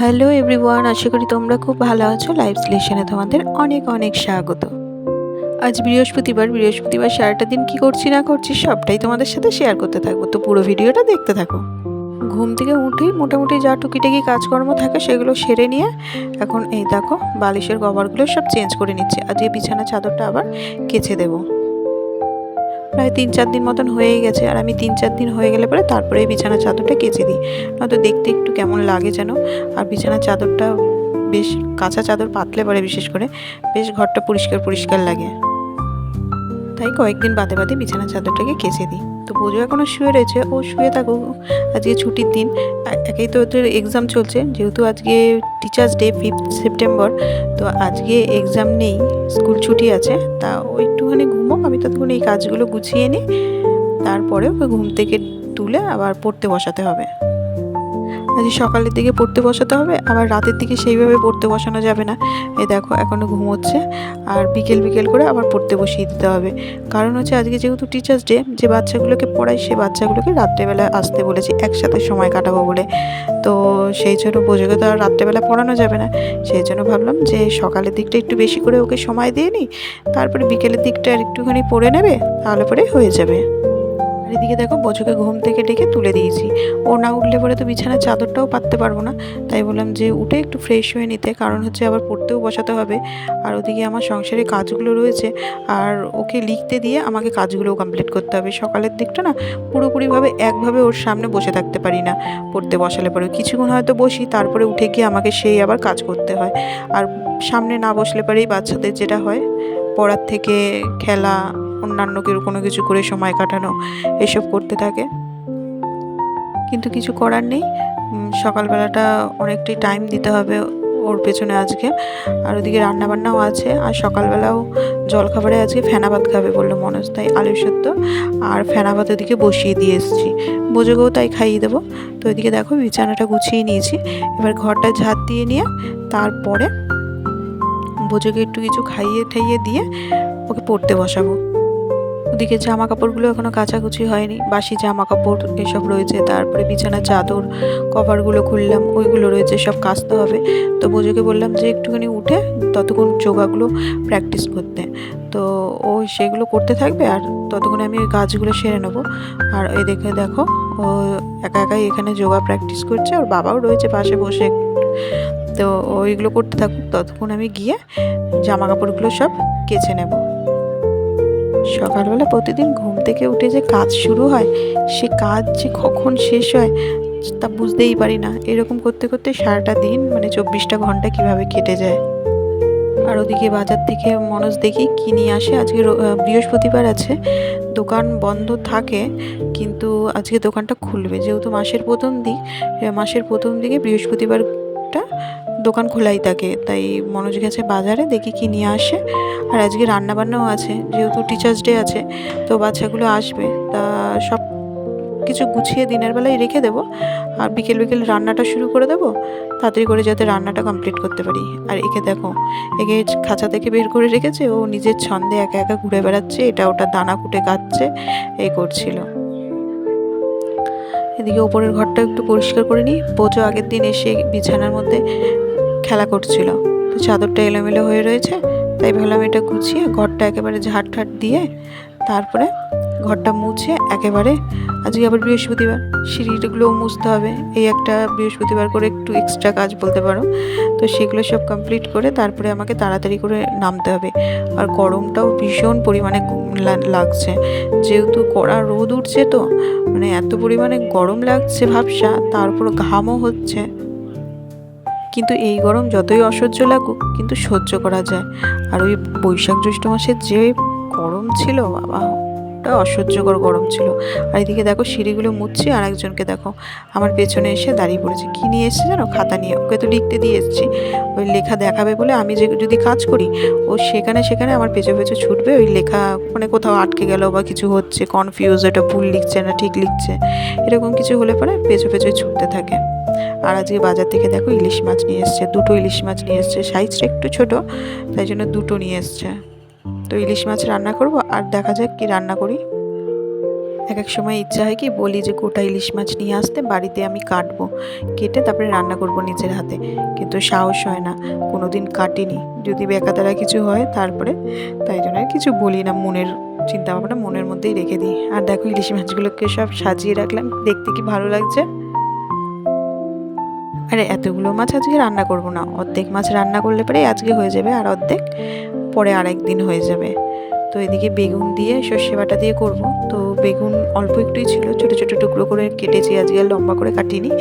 Hello everyone, আশা করি তোমরা খুব ভালো আছো। লাইভ স্লেশনে তোমাদের অনেক অনেক স্বাগত। আজ বৃহস্পতিবার সারাটা দিন কি করছি না করছি সবটাই তোমাদের সাথে শেয়ার করতে থাকবো, তো পুরো ভিডিওটা দেখতে থাকো। ঘুম থেকে উঠেই মোটামুটি যা টুকিটাকি কাজকর্ম থাকে সেগুলো সেরে নিয়ে এখন এই দেখো বালিশের কভারগুলো সব চেঞ্জ করে নিচ্ছি। আজকে বিছানা চাদরটা আবার কেচে দেবো। প্রায় 3-4 দিন মতন হয়েই গেছে, আর আমি 3-4 দিন হয়ে গেলে পরে তারপরে এই বিছানার চাদরটা কেচে দিই, নয়তো দেখতে একটু কেমন লাগে যেন। আর বিছানার চাদরটা বেশ কাঁচা চাদর পাতলে পরে বিশেষ করে বেশ ঘরটা পরিষ্কার পরিষ্কার লাগে, তাই কয়েকদিন বাদে বাদে বিছানার চাদরটাকে কেচে দিই। তো বোঝো এখনও শুয়ে রয়েছে, ও শুয়ে থাকুক, আজকে ছুটির দিন। একেই তো ওদের এক্সাম চলছে, যেহেতু আজকে টিচার্স ডে 5 সেপ্টেম্বর, তো আজকে এক্সাম নেই, স্কুল ছুটি আছে। তা ও একটুখানি ঘুমোক, আমি ততক্ষণ এই কাজগুলো গুছিয়ে নিই, তারপরে ওকে ঘুম থেকে তুলে আবার পড়তে বসাতে হবে। আজ সকালের দিকে পড়তে বসাতে হবে, আবার রাতের দিকে সেইভাবে পড়তে বসানো যাবে না। এই দেখো এখনও ঘুমোচ্ছে, আর বিকেল বিকেল করে আবার পড়তে বসিয়ে দিতে হবে। কারণ হচ্ছে আজকে যেহেতু টিচার্স ডে, যে বাচ্চাগুলোকে পড়াই সে বাচ্চাগুলোকে রাত্রেবেলা আসতে বলেছি, একসাথে সময় কাটাবো বলে। তো সেই জন্য বোঝোকে তো আর রাত্রেবেলা পড়ানো যাবে না, সেই জন্য ভাবলাম যে সকালের দিকটা একটু বেশি করে ওকে সময় দিয়ে নিই, তারপরে বিকেলের দিকটা আর একটুখানি পড়ে নেবে, তাহলে পরে হয়ে যাবে। আর এদিকে দেখো বোঝোকে ঘুম থেকে ডেকে তুলে দিয়েছি, ও না উঠলে পরে তো বিছানার চাদরটাও পাততে পারবো না, তাই বললাম যে উঠে একটু ফ্রেশ হয়ে নিতে, কারণ হচ্ছে আবার পড়তেও বসাতে হবে। আর ওদিকে আমার সংসারে কাজগুলো রয়েছে, আর ওকে লিখতে দিয়ে আমাকে কাজগুলোও কমপ্লিট করতে হবে। সকালের দিকটা না পুরোপুরিভাবে একভাবে ওর সামনে বসে থাকতে পারি না, পড়তে বসালে পরে কিছুক্ষণ হয়তো বসি, তারপরে উঠে গিয়ে আমাকে সেই আবার কাজ করতে হয়। আর সামনে না বসলে পরেই বাচ্চাদের যেটা হয়, পড়ার থেকে খেলা, অন্যান্য কোনো কিছু করে সময় কাটানো, এসব করতে থাকে। কিন্তু কিছু করার নেই, সকালবেলাটা অনেকটাই টাইম দিতে হবে ওর পেছনে আজকে। আর ওদিকে রান্নাবান্নাও আছে, আর সকালবেলাও জলখাবারে আজকে ফেনা ভাত খাবে বললো মনোজ, তাই আলু সেদ্ধ আর ফেনা ভাত ওদিকে বসিয়ে দিয়ে এসেছি, বোঝোকেও তাই খাইয়ে দেবো। তো ওইদিকে দেখো বিছানাটা গুছিয়ে নিয়েছি, এবার ঘরটা ঝাঁট দিয়ে নিয়ে তারপরে বোঝোকে একটু কিছু খাইয়ে ঠাইয়ে দিয়ে ওকে পড়তে বসাবো। ওদিকে জামা কাপড়গুলো এখনও কাচাকুচি হয়নি, বাসি জামা কাপড় এসব রয়েছে, তারপরে বিছানার চাদর কভারগুলো খুললাম, ওইগুলো রয়েছে, সব কাচতে হবে। তো বোঝোকে বললাম যে একটুখানি উঠে ততক্ষণ যোগাগুলো প্র্যাকটিস করতে, তো ও সেগুলো করতে থাকবে, আর ততক্ষণে আমি ওই কাজগুলো সেরে নেবো। আর এই দেখো ও একা একাই এখানে যোগা প্র্যাকটিস করছে, ওর বাবাও রয়েছে পাশে বসে, তো ওইগুলো করতে থাকুক, ততক্ষণ আমি গিয়ে জামা কাপড়গুলো সব কেচে নেব। সকালবেলা প্রতিদিন ঘুম থেকে উঠে যে কাজ শুরু হয়, সে কাজ যে কখন শেষ হয় তা বুঝতেই পারি না। এরকম করতে করতে সারাটা দিন মানে 24টা ঘন্টা কিভাবে কেটে যায়। আর ওদিকে বাজার থেকে মনোজ দেখি কি নিয়ে আসে। আজকে বৃহস্পতিবার আছে, দোকান বন্ধ থাকে, কিন্তু আজকে দোকানটা খুলবে, যেহেতু মাসের প্রথম দিকে বৃহস্পতিবারটা দোকান খোলাই থাকে, তাই মনোজ গেছে বাজারে, দেখি কি নিয়ে আসে। আর আজকে রান্নাবান্নাও আছে, যেহেতু টিচার্স ডে আছে, তো বাচ্চাগুলো আসবে, তা সব কিছু গুছিয়ে দিনের বেলায় রেখে দেবো, আর বিকেল বিকেল রান্নাটা শুরু করে দেবো, তাড়াতাড়ি করে যাতে রান্নাটা কমপ্লিট করতে পারি। আর একে খাঁচা থেকে বের করে রেখেছে, ও নিজের ছন্দে একা একা ঘুরে বেড়াচ্ছে, এটা ওটা দানা কুটে খাচ্ছে, এই করছিল। এদিকে ওপরের ঘরটা একটু পরিষ্কার করে নিই, বোঝো আগের দিন এসে বিছানার মধ্যে খেলা করছিল, তো চাদরটা এলোমেলো হয়ে রয়েছে, তাই ভাবলাম এটা গুছিয়ে ঘরটা একেবারে ঝাড় ঠাট দিয়ে তারপরে ঘরটা মুছে একেবারে, আজকে আবার বৃহস্পতিবার, সিঁড়িগুলোও মুছতে হবে, এই একটা বৃহস্পতিবার করে একটু এক্সট্রা কাজ বলতে পারো। তো সেগুলো সব কমপ্লিট করে তারপরে আমাকে তাড়াতাড়ি করে নামতে হবে। আর গরমটাও ভীষণ পরিমাণে লাগছে, যেহেতু কড়া রোদ উঠছে, তো মানে এত পরিমাণে গরম লাগছে ভাবসা, তারপর ঘামও হচ্ছে। কিন্তু এই গরম যতই অসহ্য লাগুক কিন্তু সহ্য করা যায়। আর ওই বৈশাখ জ্যৈষ্ঠ মাসের যে গরম ছিল বাবা, ওটা অসহ্যকর গরম ছিল। আর এদিকে দেখো সিঁড়িগুলো মুছছি, আর একজনকে দেখো আমার পেছনে এসে দাঁড়িয়ে পড়েছে, কী নিয়ে এসছে জানো, খাতা নিয়ে। ওকে তো লিখতে দিয়ে এসেছি, ওই লেখা দেখাবে বলে, আমি যদি কাজ করি ও সেখানে আমার পেছনে ছুটবে, ওই লেখা মানে কোথাও আটকে গেল বা কিছু হচ্ছে, কনফিউজ, এটা ভুল লিখছে না ঠিক লিখছে, এরকম কিছু হলে পরে পেছনে ছুটতে থাকে। আর আজকে বাজার থেকে দেখো ইলিশ মাছ নিয়ে এসছে, 2টো ইলিশ মাছ নিয়ে এসছে, সাইজটা একটু ছোটো, তাই জন্য 2টো নিয়ে এসছে। তো ইলিশ মাছ রান্না করব, আর দেখা যাক কি রান্না করি। এক এক সময় ইচ্ছা হয় কি বলি যে গোটা ইলিশ মাছ নিয়ে আসতে, বাড়িতে আমি কাটবো, কেটে তারপরে রান্না করব নিজের হাতে, কিন্তু সাহস হয় না, কোনো দিন কাটিনি, যদি বেকাতারা কিছু হয় তারপরে, তাই জন্য আর কিছু বলি না, মনের চিন্তা ভাবনা মনের মধ্যেই রেখে দিই। আর দেখো ইলিশ মাছগুলোকে সব সাজিয়ে রাখলাম, দেখতে কি ভালো লাগছে। আরে এতগুলো মাছ আজকে রান্না করব না, অর্ধেক মাছ রান্না করলে পরে আজকে হয়ে যাবে, আর অর্ধেক পরে আরেক দিন হয়ে যাবে। তো এদিকে বেগুন দিয়ে সর্ষে বাটা দিয়ে করব। তো বেগুন অল্প একটুই ছিল, ছোটো ছোটো টুকরো করে কেটেছি, আজকে আর লম্বা করে কাটিনি।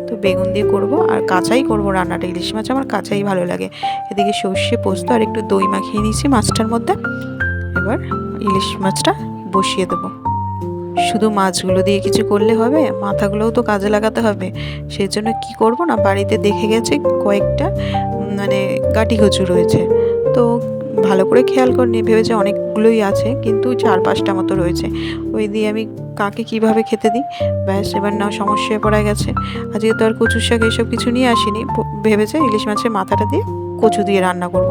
তো বেগুন দিয়ে করব, আর কাঁচাই করব রান্নাটা, ইলিশ মাছ আমার কাঁচাই ভালো লাগে। এদিকে সর্ষে পোস্ত আর একটু দই মাখিয়ে নিয়েছি মাছটার মধ্যে। এবার ইলিশ মাছটা বসিয়ে দেবো। শুধু মাছগুলো দিয়ে কিছু করলে হবে, মাথাগুলোও তো কাজে লাগাতে হবে। সেই জন্য কী করব না, বাড়িতে দেখে গেছে কয়েকটা মানে গাঁটি কচু রয়েছে, তো ভালো করে খেয়াল করিনি, ভেবেছে অনেকগুলোই আছে, কিন্তু 4-5টা মতো রয়েছে। ওই দিয়ে আমি কাকে কিভাবে খেতে দিই, ব্যাস এবার না সমস্যায় পড়া গেছে। আজকে তো আর কচুর শাক এইসব কিছু নিয়ে আসিনি, ভেবেছে ইলিশ মাছের মাথাটা দিয়ে কচু দিয়ে রান্না করব।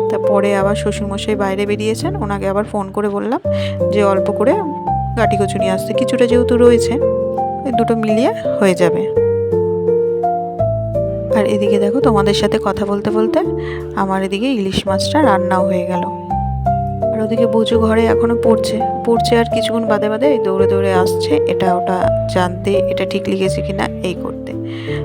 তারপরে আবার শ্বশুরমশাই বাইরে বেরিয়েছেন, ওনাকে আবার ফোন করে বললাম যে অল্প করে গাঁটি কচু নিয়ে আসতে, কিছুটা যেহেতু রয়েছে ওই দুটো মিলিয়ে হয়ে যাবে। আর এদিকে দেখো তোমাদের সাথে কথা বলতে বলতে আমার এদিকে ইলিশ মাছটা রান্নাও হয়ে গেল। আর ওদিকে বুঝু ঘরে এখনও পড়ছে আর কিছুক্ষণ বাদে বাদে দৌড়ে দৌড়ে আসছে, এটা ওটা জানতে, এটা ঠিক লিখেছে কিনা এই করতে।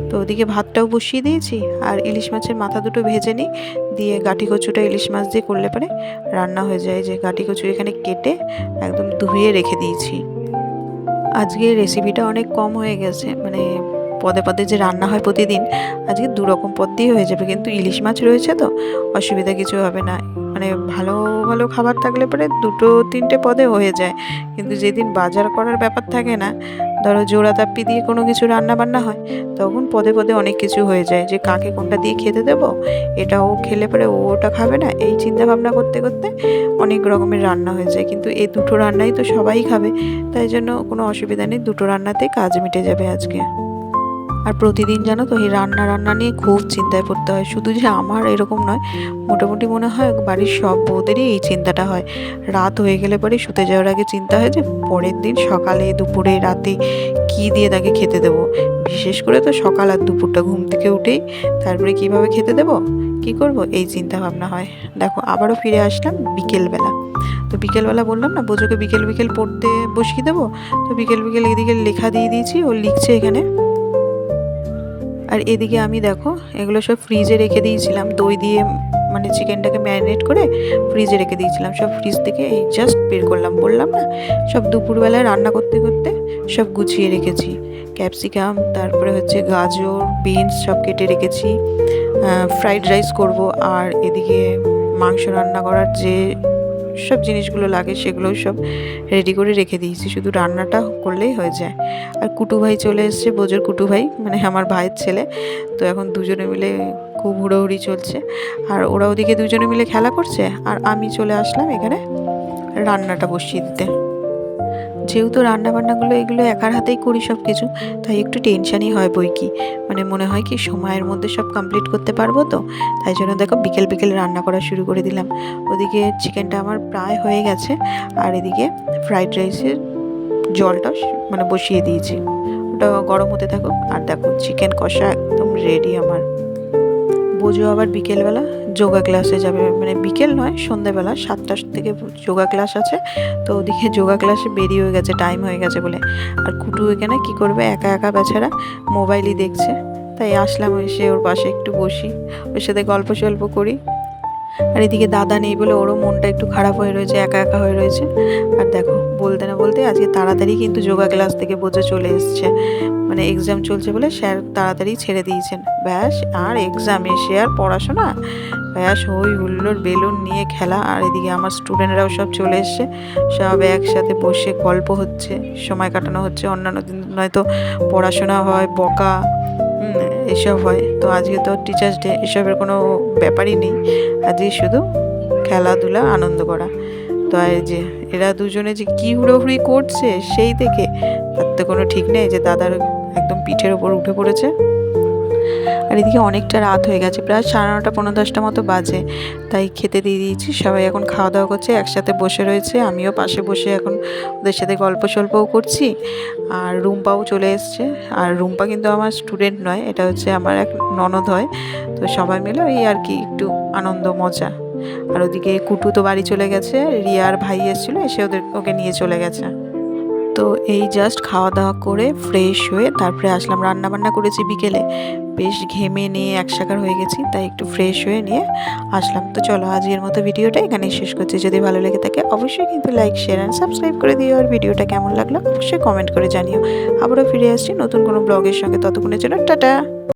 তো ওদিকে ভাতটাও বসিয়ে দিয়েছি, আর ইলিশ মাছের মাথা দুটো ভেজে নিই, দিয়ে গাঁটি কচুটা ইলিশ মাছ দিয়ে করলে পরে রান্না হয়ে যায়। যে গাঁটি কচু এখানে কেটে একদম ধুয়ে রেখে দিয়েছি। আজকে রেসিপিটা অনেক কম হয়ে গেছে, মানে পদে পদে যে রান্না হয় প্রতিদিন, আজকে 2 রকম পদ দিয়ে হয়ে যাবে, কিন্তু ইলিশ মাছ রয়েছে তো অসুবিধা কিছু হবে না। মানে ভালো ভালো খাবার থাকলে পরে 2-3টে পদে হয়ে যায়, কিন্তু যেদিন বাজার করার ব্যাপার থাকে না, ধরো জোড়া তাপ্পি দিয়ে কোনো কিছু রান্না বান্না হয়, তখন পদে পদে অনেক কিছু হয়ে যায়, যে কাকে কোনটা দিয়ে খেতে দেবো, এটা ও খেলে পরে ও ওটা খাবে না, এই চিন্তা ভাবনা করতে করতে অনেক রকমের রান্না হয়ে যায়। কিন্তু এই 2টো রান্নাই তো সবাই খাবে, তাই জন্য কোনো অসুবিধা নেই, 2টো রান্নাতেই কাজ মিটে যাবে আজকে। আর প্রতিদিন জানো তো এই রান্না নিয়ে খুব চিন্তায় পড়তে হয়, শুধু যে আমার এরকম নয়, মোটামুটি মনে হয় বাড়ির সব বউদেরই এই চিন্তাটা হয়। রাত হয়ে গেলে পরে শুতে যাওয়ার আগে চিন্তা হয় যে পরের দিন সকালে দুপুরে রাতে কী দিয়ে তাকে খেতে দেবো। বিশেষ করে তো সকাল আর দুপুরটা, ঘুম থেকে উঠেই তারপরে কিভাবে খেতে দেবো, কি করব, এই চিন্তা ভাবনা হয়। দেখো আবারও ফিরে আসলাম বিকেলবেলা। তো বিকেলবেলা বললাম না বোঝোকে বিকেল বিকেল পড়তে বসিয়ে দেবো, তো বিকেল বিকেল এদিকে লেখা দিয়ে দিয়েছি, ও লিখছে এখানে। আর এদিকে আমি দেখো এগুলো সব ফ্রিজে রেখে দিয়েছিলাম, দই দিয়ে মানে চিকেনটাকে ম্যারিনেট করে ফ্রিজে রেখে দিয়েছিলাম, সব ফ্রিজ থেকে এই জাস্ট বের করলাম। বললাম না সব দুপুরবেলায় রান্না করতে করতে সব গুছিয়ে রেখেছি, ক্যাপসিকাম, তারপরে হচ্ছে গাজর, বিনস সব কেটে রেখেছি, ফ্রাইড রাইস করব। আর এদিকে মাংস রান্না করার যে সব জিনিসগুলো লাগে সেগুলোও সব রেডি করে রেখে দিয়েছি, শুধু রান্নাটা করলেই হয়ে যায়। আর কুটু ভাই চলে এসছে, বোঝোর কুটু ভাই, মানে আমার ভাইয়ের ছেলে। তো এখন দুজনে মিলে খুব হুড়োহুড়ি চলছে, আর ওরা ওদিকে দুজনে মিলে খেলা করছে, আর আমি চলে আসলাম এখানে রান্নাটা বসিয়ে দিতে। যেহেতু রান্নাবান্নাগুলো এগুলো একার হাতেই করি সব কিছু, তাই একটু টেনশানই হয় বই কি, মানে মনে হয় কি সময়ের মধ্যে সব কমপ্লিট করতে পারবো তো, তাই জন্য দেখো বিকেল বিকেল রান্না করা শুরু করে দিলাম। ওদিকে চিকেনটা আমার প্রায় হয়ে গেছে, আর এদিকে ফ্রাইড রাইসের জলটা মানে বসিয়ে দিয়েছি, ওটা গরম হতে থাকুক। আর দেখো চিকেন কষা একদম রেডি আমার। বোঝো আবার বিকেলবেলা যোগা ক্লাসে যাবে, মানে বিকেল নয় সন্ধ্যাবেলা 7টা থেকে যোগা ক্লাস আছে, তো ওদিকে যোগা ক্লাসে বেরিয়ে হয়ে গেছে, টাইম হয়ে গেছে বলে। আর কুটু এখানে কি করবে, একা একা বেচারা মোবাইলই দেখছে, তাই আসলাম এসে ওর পাশে একটু বসি, ওর সাথে গল্প সল্প করি। আর এদিকে দাদা নেই বলে ওরও মনটা একটু খারাপ হয়ে রয়েছে, একা একা হয়ে রয়েছে। আর দেখো বলতে না বলতে আজকে তাড়াতাড়ি কিন্তু যোগা ক্লাস থেকে বোঝা চলে এসছে, মানে এক্সাম চলছে বলে স্যার তাড়াতাড়ি ছেড়ে দিয়েছেন। ব্যাস আর এক্সাম এসে আর পড়াশোনা, ব্যাস হই হুল্লোড় বেলুন নিয়ে খেলা। আর এদিকে আমার স্টুডেন্টরাও সব চলে এসছে, সব একসাথে বসে গল্প হচ্ছে, সময় কাটানো হচ্ছে। অন্যান্য দিন নয়তো পড়াশোনা হয়, বকা এসব হয়, তো আজকে তো টিচার্স ডে, এসবের কোনো ব্যাপারই নেই, আজকে শুধু খেলাধুলা আনন্দ করা। তো আর যে এরা দুজনে যে কী হুড়োহুড়ি করছে সেই থেকে, তার তো কোনো ঠিক নেই, যে দাদার একদম পিঠের ওপর উঠে পড়েছে। আর এদিকে অনেকটা রাত হয়ে গেছে, প্রায় 9:30 পৌনে 10টা মতো বাজে। তাই খেতে দিয়ে দিয়েছি, সবাই এখন খাওয়া দাওয়া করছে, একসাথে বসে রয়েছে। আমিও পাশে বসে এখন ওদের সাথে গল্প সল্পও করছি। আর রুম্পাও চলে এসছে। আর রুম্পা কিন্তু আমার স্টুডেন্ট নয়, এটা হচ্ছে আমার এক ননদ হয়। তো সবাই মিলে এই আর কি একটু আনন্দ মজা। আর ওদিকে কুটু তো বাড়ি চলে গেছে, রিয়ার ভাই এসেছিলো, এসে ওকে নিয়ে চলে গেছে। তো এই জাস্ট খাওয়া দাওয়া করে ফ্রেশ হয়ে তারপরে আসলাম। রান্না বান্না করেছি বিকেলে, বেশ ঘেমে নিয়ে একসাকার হয়ে গেছি, তাই একটু ফ্রেশ হয়ে নিয়ে আসলাম। তো চলো আজকের মতো ভিডিওটা এখানেই শেষ করছি। যদি ভালো লেগে থাকে অবশ্যই কিন্তু লাইক, শেয়ার অ্যান্ড সাবস্ক্রাইব করে দিও। আর ভিডিওটা কেমন লাগলো অবশ্যই কমেন্ট করে জানিও। আবারও ফিরে আসছি নতুন কোনো ব্লগের সঙ্গে, ততক্ষণের জন্য টাটা।